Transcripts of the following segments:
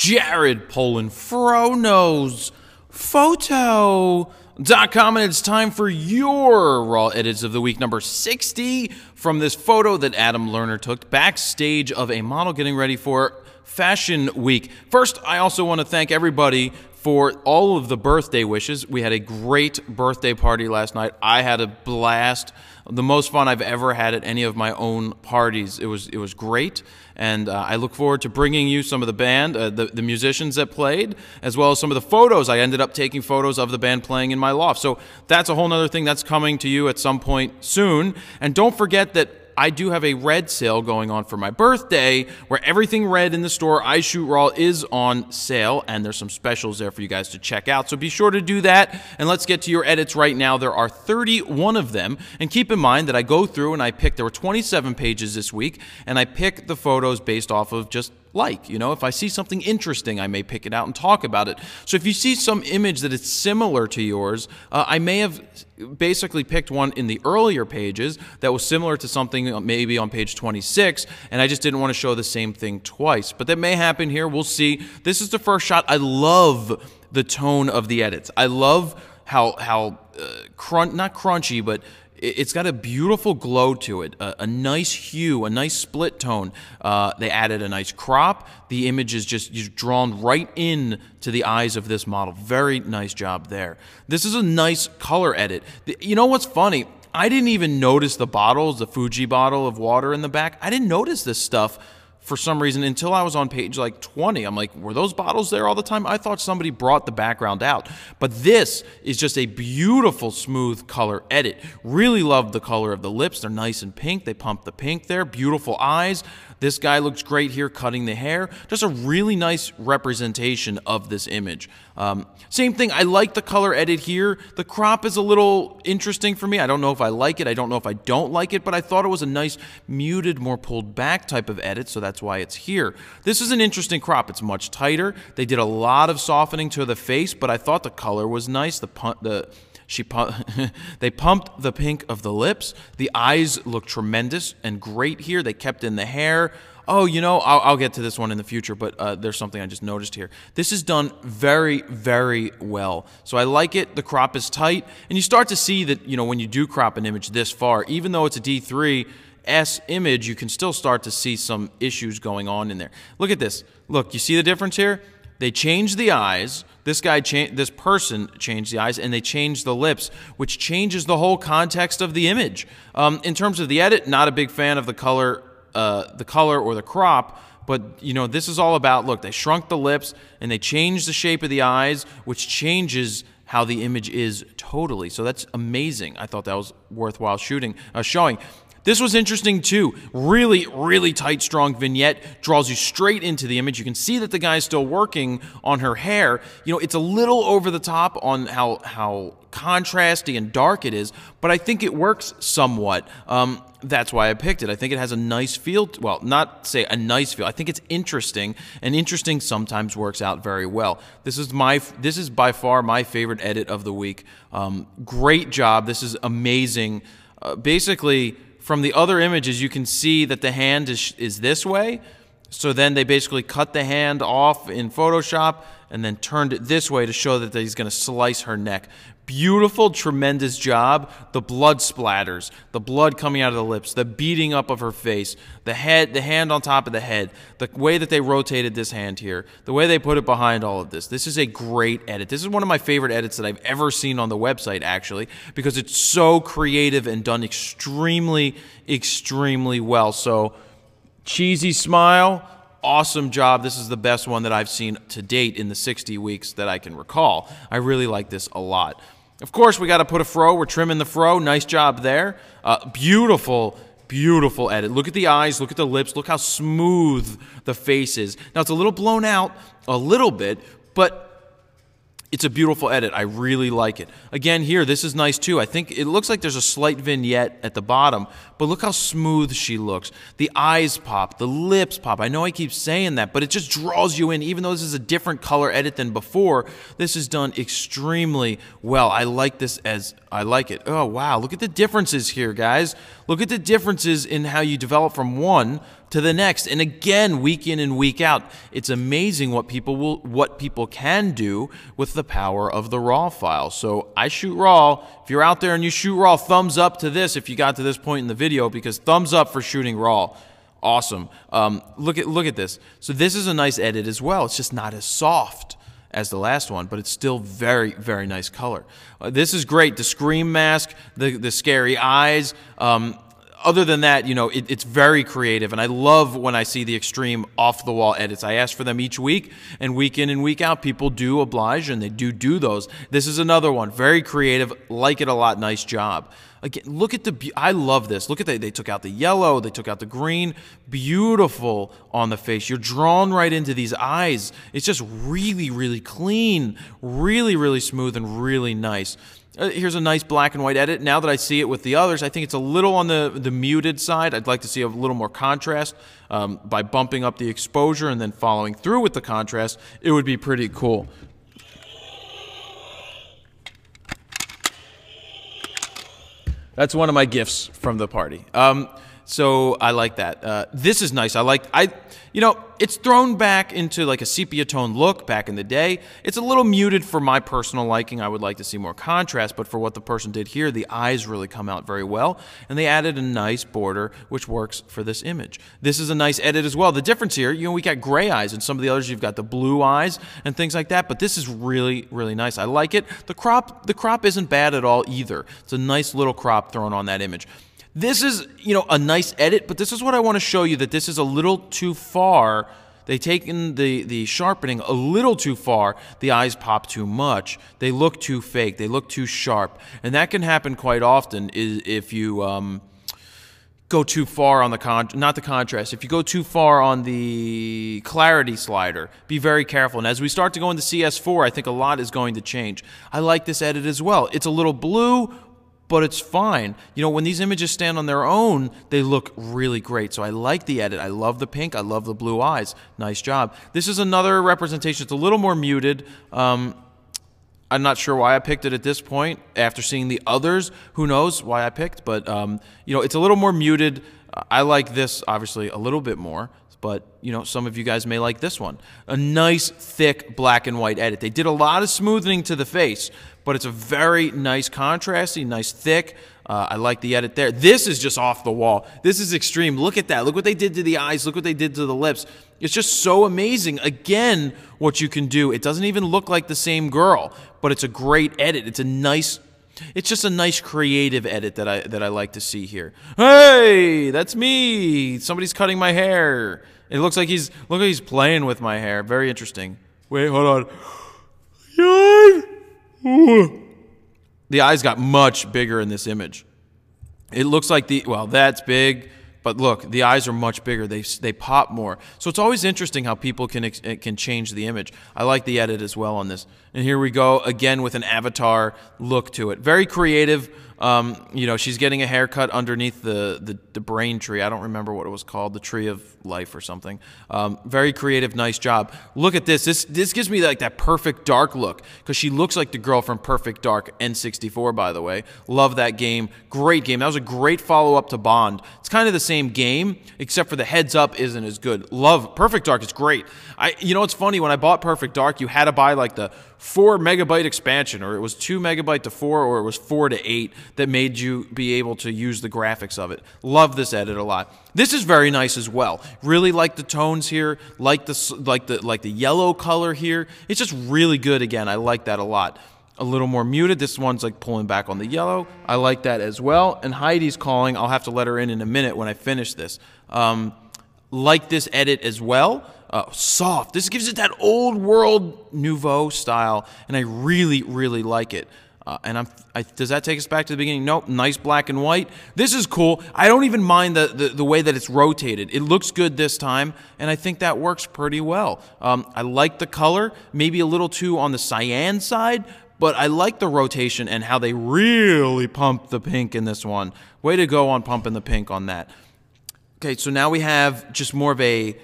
Jared Polin, Fronos, Photo.com, and it's time for your Raw Edits of the Week, number 60, from this photo that Adam Lerner took backstage of a model getting ready for Fashion Week. First, I also want to thank everybody for all of the birthday wishes. We had a great birthday party last night. I had a blast. The most fun I've ever had at any of my own parties. It was great, and I look forward to bringing you some of the band, the musicians that played, as well as some of the photos. I ended up taking photos of the band playing in my loft. So that's a whole nother thing that's coming to you at some point soon. And don't forget that I do have a red sale going on for my birthday, where everything red in the store I Shoot Raw is on sale, and there's some specials there for you guys to check out. So be sure to do that, and let's get to your edits right now. There are 31 of them, and keep in mind that I go through and I pick, there were 27 pages this week, and I pick the photos based off of just if I see something interesting, I may pick it out and talk about it. So if you see some image that is similar to yours, I may have basically picked one in the earlier pages that was similar to something maybe on page 26, and I just didn't want to show the same thing twice. But that may happen here. We'll see. This is the first shot. I love the tone of the edits. I love how not crunchy, but it's got a beautiful glow to it, a nice hue, a nice split tone. They added a nice crop. The image is just drawn right in to the eyes of this model. Very nice job there. This is a nice color edit. You know what's funny? I didn't even notice the bottles, the Fuji bottle of water in the back. I didn't notice this stuff for some reason until I was on page like 20. I'm like, were those bottles there all the time? I thought somebody brought the background out. But this is just a beautiful, smooth color edit. Really love the color of the lips. They're nice and pink. They pump the pink there. Beautiful eyes. This guy looks great here cutting the hair. Just a really nice representation of this image. Same thing, I like the color edit here. The crop is a little interesting for me. I don't know if I like it. I don't know if I don't like it, but I thought it was a nice muted, more pulled back type of edit, so that's why it's here. This is an interesting crop. It's much tighter. They did a lot of softening to the face, but I thought the color was nice. They pumped the pink of the lips. The eyes look tremendous and great here. They kept in the hair. Oh, I'll get to this one in the future, but there's something I just noticed here. This is done very, very well. So I like it. The crop is tight. And you start to see that, when you do crop an image this far, even though it's a D3S image, you can still start to see some issues going on in there. Look at this. Look, you see the difference here? They changed the eyes. This person changed the eyes, and they changed the lips, which changes the whole context of the image. In terms of the edit, not a big fan of the color or the crop, but this is all about, look, they shrunk the lips and they changed the shape of the eyes, which changes how the image is totally. So that's amazing. I thought that was worthwhile showing. This was interesting too. Really, really tight, strong vignette. Draws you straight into the image. You can see that the guy's still working on her hair. It's a little over the top on how contrasty and dark it is, but I think it works somewhat. That's why I picked it. I think it has a nice feel. Well, not say a nice feel. I think it's interesting, and interesting sometimes works out very well. This is by far my favorite edit of the week. Great job. This is amazing. Basically, from the other images, you can see that the hand is this way. So then they basically cut the hand off in Photoshop and then turned it this way to show that he's going to slice her neck. Beautiful, tremendous job. The blood splatters, the blood coming out of the lips, the beating up of her face, the hand on top of the head, the way that they rotated this hand here, the way they put it behind all of this. This is a great edit. This is one of my favorite edits that I've ever seen on the website, actually, because it's so creative and done extremely, extremely well. So, cheesy smile. Awesome job. This is the best one that I've seen to date in the 60 weeks that I can recall. I really like this a lot. Of course, we got to put a fro. We're trimming the fro. Nice job there. Beautiful, beautiful edit. Look at the eyes. Look at the lips. Look how smooth the face is. Now, it's a little blown out, a little bit, but it's a beautiful edit. I really like it. Again, here, this is nice too. I think it looks like there's a slight vignette at the bottom, but look how smooth she looks. The eyes pop, the lips pop. I know I keep saying that, but it just draws you in. Even though this is a different color edit than before, this is done extremely well. I like this I like it. Oh, wow. Look at the differences here, guys. Look at the differences in how you develop from one to the next. And again, week in and week out, it's amazing what people can do with the power of the RAW file. So I shoot RAW. If you're out there and you shoot RAW, thumbs up to this if you got to this point in the video, because thumbs up for shooting RAW. Awesome. Look at this. So this is a nice edit as well. It's just not as soft as the last one, but it's still very, very nice color. This is great. The scream mask, the scary eyes. Other than that, you know, it's very creative, and I love when I see the extreme off-the-wall edits. I ask for them each week, and week in and week out, people do oblige, and they do those. This is another one. Very creative. Like it a lot. Nice job. Again, look at I love this. Look at that. They took out the yellow. They took out the green. Beautiful on the face. You're drawn right into these eyes. It's just really, really clean. Really, really smooth and really nice. Here's a nice black and white edit. Now that I see it with the others, I think it's a little on the muted side. I'd like to see a little more contrast. By bumping up the exposure and then following through with the contrast, it would be pretty cool. That's one of my gifts from the party. So I like that. This is nice. You know, it's thrown back into like a sepia tone look back in the day. It's a little muted for my personal liking. I would like to see more contrast, but for what the person did here, the eyes really come out very well, and they added a nice border, which works for this image. This is a nice edit as well. The difference here, you know, we got gray eyes, and some of the others you've got the blue eyes and things like that, but this is really, really nice. I like it. The crop isn't bad at all either. It's a nice little crop thrown on that image. This is, you know, a nice edit, but this is what I want to show you, that this is a little too far. They've taken the sharpening a little too far. The eyes pop too much. They look too fake. They look too sharp. And that can happen quite often if you go too far on not the contrast. If you go too far on the clarity slider, be very careful. And as we start to go into CS4, I think a lot is going to change. I like this edit as well. It's a little blue, but it's fine. You know, when these images stand on their own, they look really great. So I like the edit. I love the pink. I love the blue eyes. Nice job. This is another representation. It's a little more muted. I'm not sure why I picked it at this point. After seeing the others, who knows why I picked. But, you know, it's a little more muted. I like this, obviously, a little bit more. But, you know, some of you guys may like this one. A nice, thick, black and white edit. They did a lot of smoothing to the face, but it's a very nice contrasty, nice thick. I like the edit there. This is just off the wall. This is extreme. Look at that. Look what they did to the eyes. Look what they did to the lips. It's just so amazing. Again, what you can do. It doesn't even look like the same girl, but it's a great edit. It's just a nice creative edit that I like to see here. Hey, that's me. Somebody's cutting my hair. It looks like he's playing with my hair. Very interesting. Wait, hold on. The eyes got much bigger in this image. It looks like well, that's big, but look, the eyes are much bigger. They pop more. So it's always interesting how people can change the image. I like the edit as well on this. And here we go again with an avatar look to it. Very creative. You know, she's getting a haircut underneath the brain tree. I don't remember what it was called, the tree of life or something. Very creative, nice job. Look at this. This gives me like that Perfect Dark look, because she looks like the girl from Perfect Dark, N64, by the way. Love that game. Great game. That was a great follow-up to Bond. It's kind of the same game, except for the heads up isn't as good. Love Perfect Dark. It's great. You know, it's funny, when I bought Perfect Dark, you had to buy like the 4 megabyte expansion, or it was 2 megabyte to 4, or it was 4 to 8, that made you be able to use the graphics of it. Love this edit a lot. This is very nice as well. Really like the tones here, like the yellow color here. It's just really good. Again, I like that a lot. A little more muted. This one's like pulling back on the yellow. I like that as well. And Heidi's calling. I'll have to let her in a minute when I finish this. Like this edit as well. Soft. This gives it that old world nouveau style, and I really, really like it. Does that take us back to the beginning? Nope. Nice black and white. This is cool. I don't even mind the way that it's rotated. It looks good this time, and I think that works pretty well. I like the color, maybe a little too on the cyan side, but I like the rotation and how they really pump the pink in this one. Way to go on pumping the pink on that. Okay, so now we have just more of a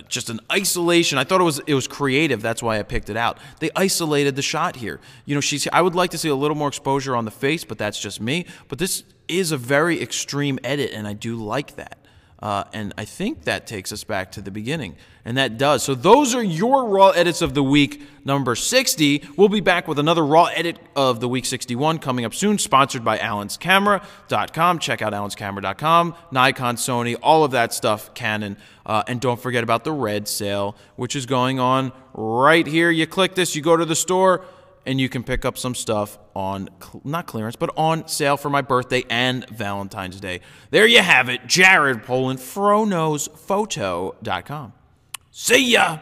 just an isolation. I thought it was creative. That's why I picked it out. They isolated the shot here. You know, I would like to see a little more exposure on the face, but that's just me. But this is a very extreme edit, and I do like that. And I think that takes us back to the beginning. And that does. So those are your Raw edits of the week number 60. We'll be back with another Raw edit of the week 61 coming up soon, sponsored by allenscamera.com. Check out allenscamera.com, Nikon, Sony, all of that stuff, Canon. And don't forget about the Red Sale, which is going on right here. You click this, you go to the store, and you can pick up some stuff on, not clearance, but on sale for my birthday and Valentine's Day. There you have it. Jared Polin, FroKnowsPhoto.com. See ya!